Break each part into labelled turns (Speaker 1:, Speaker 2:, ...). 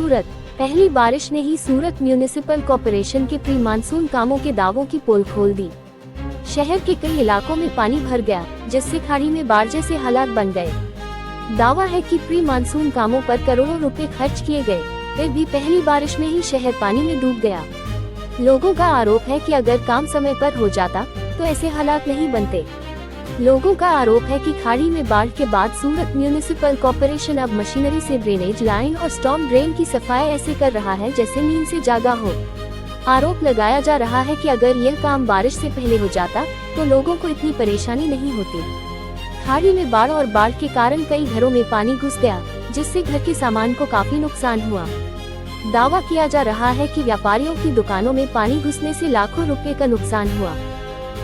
Speaker 1: सूरत, पहली बारिश ने ही सूरत म्यूनिसिपल कॉर्पोरेशन के प्री मानसून कामों के दावों की पोल खोल दी। शहर के कई इलाकों में पानी भर गया, जिससे खाड़ी में बाढ़ जैसे हालात बन गए। दावा है कि प्री मानसून कामों पर करोड़ों रुपए खर्च किए गए, फिर भी पहली बारिश में ही शहर पानी में डूब गया। लोगों का आरोप है कि अगर काम समय पर हो जाता तो ऐसे हालात नहीं बनते। लोगों का आरोप है कि खाड़ी में बाढ़ के बाद सूरत म्यूनिसिपल कॉर्पोरेशन अब मशीनरी से ड्रेनेज लाइन और स्टॉर्म ड्रेन की सफाई ऐसे कर रहा है जैसे नींद से जागा हो। आरोप लगाया जा रहा है कि अगर यह काम बारिश से पहले हो जाता तो लोगों को इतनी परेशानी नहीं होती। खाड़ी में बाढ़ और बाढ़ के कारण कई घरों में पानी घुस गया, जिससे घर के सामान को काफी नुकसान हुआ। दावा किया जा रहा है कि व्यापारियों की दुकानों में पानी घुसने से लाखों रुपए का नुकसान हुआ।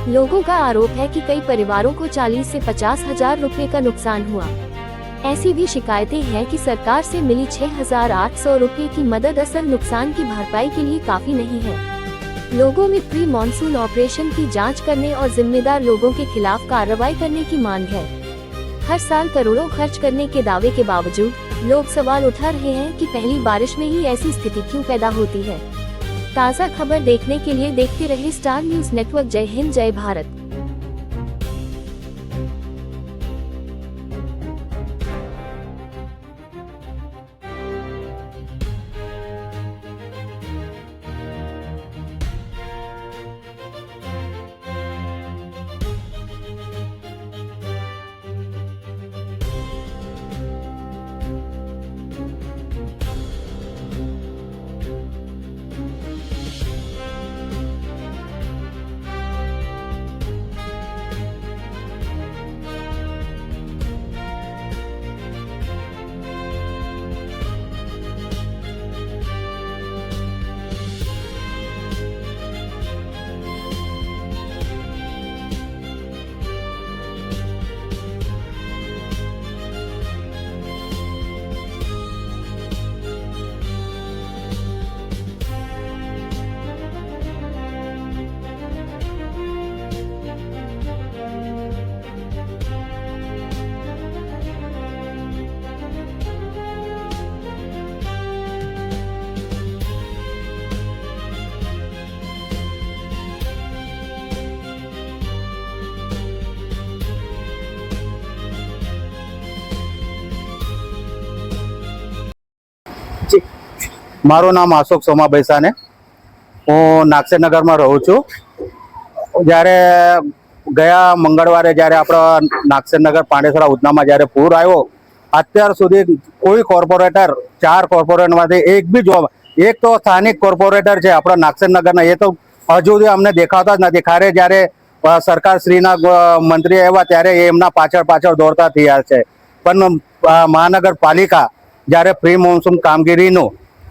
Speaker 1: लोगों का आरोप है कि कई परिवारों को 40 से 50 हजार रुपए का नुकसान हुआ। ऐसी भी शिकायतें हैं कि सरकार से मिली 6,800 रुपए की मदद असल नुकसान की भरपाई के लिए काफी नहीं है। लोगों में प्री मानसून ऑपरेशन की जांच करने और जिम्मेदार लोगों के खिलाफ कार्रवाई करने की मांग है। हर साल करोड़ों खर्च करने के दावे के बावजूद लोग सवाल उठा रहे हैं कि पहली बारिश में ही ऐसी स्थिति क्यों पैदा होती है। ताज़ा खबर देखने के लिए देखते रहिए स्टार न्यूज़ नेटवर्क। जय हिंद, जय भारत।
Speaker 2: મારું નામ અશોક સોમાભાઈ સાને, હું નાગસેનગરમાં રહું છું। જ્યારે ગયા મંગળવારે જ્યારે આપણા નાગસેનગર પાંડેસરા ઉધનામાં જ્યારે પૂર આવ્યો, અત્યાર સુધી કોઈ કોર્પોરેટર 4 કોર્પોરેટરમાંથી એક બી જોબ, એક તો સ્થાનિક કોર્પોરેટર છે આપણા નાગસેનગરના, એ તો હજુ સુધી અમને દેખાતા જ નથી। ખારે જ્યારે સરકારશ્રીના મંત્રી આવ્યા ત્યારે એમના પાછળ દોડતા થયા છે, પણ મહાનગરપાલિકા જ્યારે પ્રી મોન્સૂન કામગીરીનું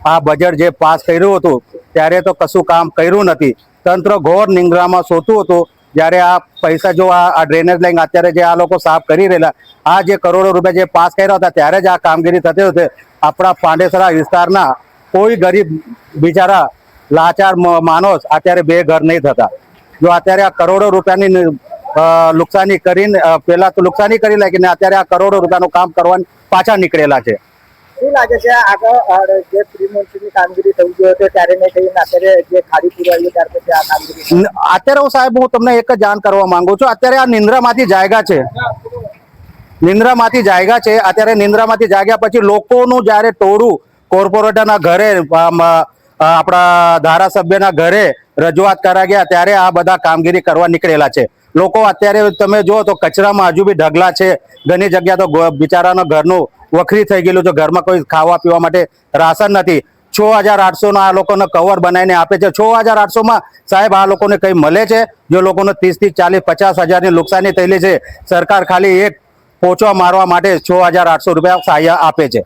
Speaker 2: આ બજેટ જે પાસ કર્યું હતું ત્યારે તો કશું કામ કર્યું નથી। તંત્ર ઘોર નિંદ્રામાં સૂતું હતું। જ્યારે આ પૈસા જો આ ડ્રેનેજ લાઈન અત્યારે જે આ લોકો સાફ કરી રહેલા, આ જે કરોડો રૂપિયા જે પાસ કર્યા હતા ત્યારે જ આ કામગીરી થતી હતી। આપણા પાંડેસરા વિસ્તારના કોઈ ગરીબ બિચારા લાચાર માણસ અત્યારે બે ઘર નહીં થતા। જો અત્યારે આ કરોડો રૂપિયાની નુકસાની કરીને પહેલા તો નુકસાની કરી લાગીને અત્યારે આ કરોડો રૂપિયાનું કામ કરવાની પાછા નીકળેલા છે।
Speaker 3: શું લાગે છે આગળ જે પ્રી મોન્સૂનની કામગીરી થઈ ગઈ હતી ત્યારે નહીં થઈને અત્યારે જે ખાડી પૂર આવ્યું ત્યાર પછી આ કામગીરી?
Speaker 2: અત્યારે હું સાહેબ હું તમને એક જ જાણ કરવા માંગુ છું, અત્યારે આ નિંદ્રામાંથી જાગ્યા છે, નિંદ્રામાંથી જાગ્યા છે। અત્યારે નિંદ્રામાંથી જાગ્યા પછી લોકોનું જ્યારે ટોળું કોર્પોરેટરના ઘરે આપણા ધારાસભ્યના ઘરે રજૂઆત કરા ગયા ત્યારે આ બધા કામગીરી કરવા નીકળેલા છે। લોકો અત્યારે તમે જો તો કચરામાં હજુ બી ઢગલા છે। ઘણી જગ્યા તો બિચારાના ઘરનું વખરી થઈ ગયેલું છે, ઘરમાં કોઈ ખાવા પીવા માટે રાશન નથી। 6,800 આ લોકોને કવર બનાવીને આપે છે। 6,800 સાહેબ આ લોકોને કંઈ મળે છે? જો લોકોને 30 થી 40, 50 હજારની નુકસાની થયેલી છે, સરકાર ખાલી એક પોચો મારવા માટે 6,800 રૂપિયા સહાય આપે છે।